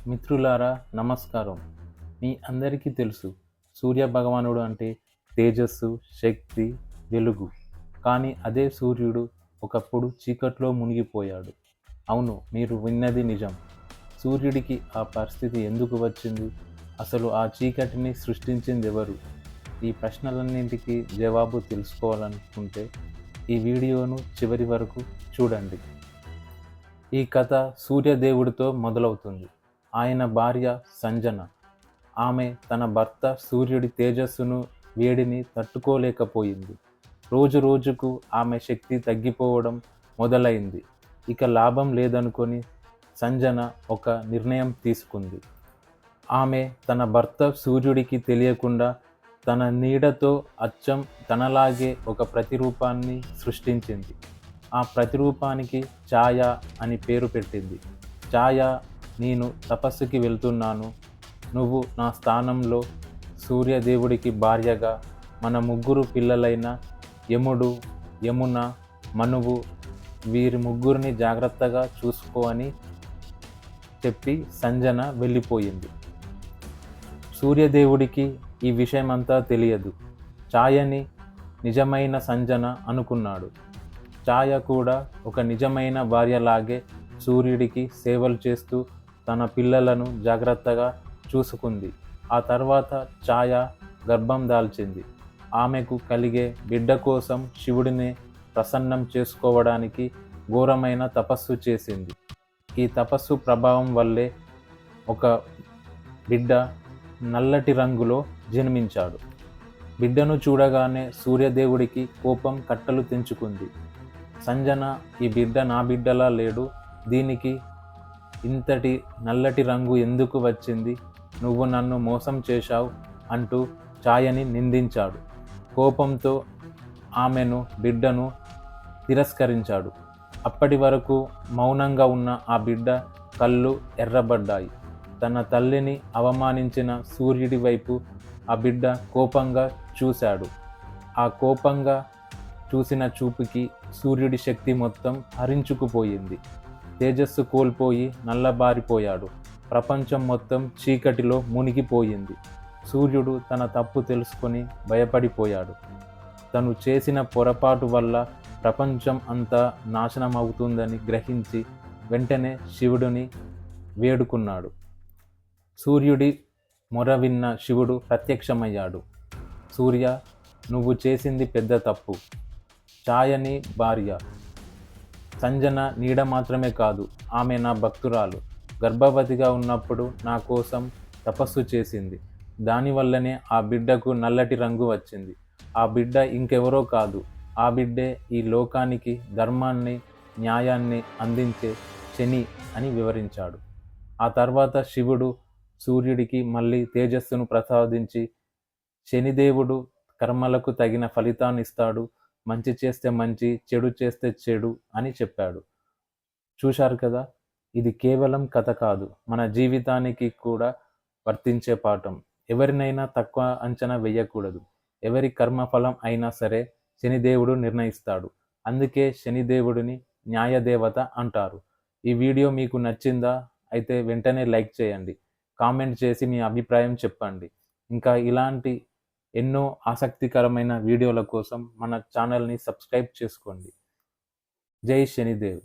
మిత్రులారా నమస్కారం. మీ అందరికీ తెలుసు సూర్య భగవానుడు అంటే తేజస్సు, శక్తి, వెలుగు. కానీ అదే సూర్యుడు ఒకప్పుడు చీకట్లో మునిగిపోయాడు. అవును, మీరు విన్నది నిజం. సూర్యుడికి ఆ పరిస్థితి ఎందుకు వచ్చింది? అసలు ఆ చీకటిని సృష్టించిందెవరు? ఈ ప్రశ్నలన్నింటికీ జవాబు తెలుసుకోవాలనుకుంటే ఈ వీడియోను చివరి వరకు చూడండి. ఈ కథ సూర్యదేవుడితో మొదలవుతుంది. ఆయన భార్య సంజన. ఆమె తన భర్త సూర్యుడి తేజస్సును, వేడిని తట్టుకోలేకపోయింది. రోజు రోజుకు ఆమె శక్తి తగ్గిపోవడం మొదలైంది. ఇక లాభం లేదనుకొని సంజన ఒక నిర్ణయం తీసుకుంది. ఆమె తన భర్త సూర్యుడికి తెలియకుండా తన నీడతో అచ్చం తనలాగే ఒక ప్రతిరూపాన్ని సృష్టించింది. ఆ ప్రతిరూపానికి ఛాయ అని పేరు పెట్టింది. ఛాయ, నేను తపస్సుకి వెళ్తున్నాను, నువ్వు నా స్థానంలో సూర్యదేవుడికి భార్యగా మన ముగ్గురు పిల్లలైన యముడు, యమున, మనువు వీరి ముగ్గురిని జాగ్రత్తగా చూసుకో అని చెప్పి సంజన వెళ్ళిపోయింది. సూర్యదేవుడికి ఈ విషయమంతా తెలియదు. ఛాయని నిజమైన సంజన అనుకున్నాడు. ఛాయ కూడా ఒక నిజమైన భార్యలాగే సూర్యుడికి సేవలు చేస్తూ తన పిల్లలను జాగ్రత్తగా చూసుకుంది. ఆ తర్వాత ఛాయ గర్భం దాల్చింది. ఆమెకు కలిగే బిడ్డ కోసం శివుడిని ప్రసన్నం చేసుకోవడానికి ఘోరమైన తపస్సు చేసింది. ఈ తపస్సు ప్రభావం వల్లే ఒక బిడ్డ నల్లటి రంగులో జన్మించాడు. బిడ్డను చూడగానే సూర్యదేవుడికి కోపం కట్టలు తెంచుకుంది. సంజన, ఈ బిడ్డ నా బిడ్డలా లేడు, దీనికి ఇంతటి నల్లటి రంగు ఎందుకు వచ్చింది? నువ్వు నన్ను మోసం చేశావు అంటూ ఛాయని నిందించాడు. కోపంతో ఆమెను, బిడ్డను తిరస్కరించాడు. అప్పటి వరకు మౌనంగా ఉన్న ఆ బిడ్డ కళ్ళు ఎర్రబడ్డాయి. తన తల్లిని అవమానించిన సూర్యుడి వైపు ఆ బిడ్డ కోపంగా చూశాడు. ఆ కోపంగా చూసిన చూపుకి సూర్యుడి శక్తి మొత్తం హరించుకుపోయింది. తేజస్సు కోల్పోయి నల్లబారిపోయాడు. ప్రపంచం మొత్తం చీకటిలో మునిగిపోయింది. సూర్యుడు తన తప్పు తెలుసుకొని భయపడిపోయాడు. తను చేసిన పొరపాటు వల్ల ప్రపంచం అంతా నాశనమవుతుందని గ్రహించి వెంటనే శివుడిని వేడుకున్నాడు. సూర్యుడి మొర విన్న శివుడు ప్రత్యక్షమయ్యాడు. సూర్య, నువ్వు చేసింది పెద్ద తప్పు. ఛాయని భార్య సంజన నీడ మాత్రమే కాదు, ఆమె నా భక్తురాలు. గర్భవతిగా ఉన్నప్పుడు నా కోసం తపస్సు చేసింది. దానివల్లనే ఆ బిడ్డకు నల్లటి రంగు వచ్చింది. ఆ బిడ్డ ఇంకెవరో కాదు, ఆ బిడ్డే ఈ లోకానికి ధర్మాన్ని, న్యాయాన్ని అందించే శని అని వివరించాడు. ఆ తర్వాత శివుడు సూర్యుడికి మళ్ళీ తేజస్సును ప్రసాదించి, శనిదేవుడు కర్మలకు తగిన ఫలితాన్ని ఇస్తాడు, మంచి చేస్తే మంచి, చెడు చేస్తే చెడు అని చెప్పాడు. చూశారు కదా, ఇది కేవలం కథ కాదు, మన జీవితానికి కూడా వర్తించే పాఠం. ఎవరినైనా తక్కువ అంచనా వేయకూడదు. ఎవరి కర్మఫలం అయినా సరే శనిదేవుడు నిర్ణయిస్తాడు. అందుకే శనిదేవుడిని న్యాయదేవత అంటారు. ఈ వీడియో మీకు నచ్చిందా? అయితే వెంటనే లైక్ చేయండి, కామెంట్ చేసి మీ అభిప్రాయం చెప్పండి. ఇంకా ఇలాంటి ఎన్నో ఆసక్తికరమైన వీడియోల కోసం మన ఛానల్ని సబ్స్క్రైబ్ చేసుకోండి. జై శనిదేవ్.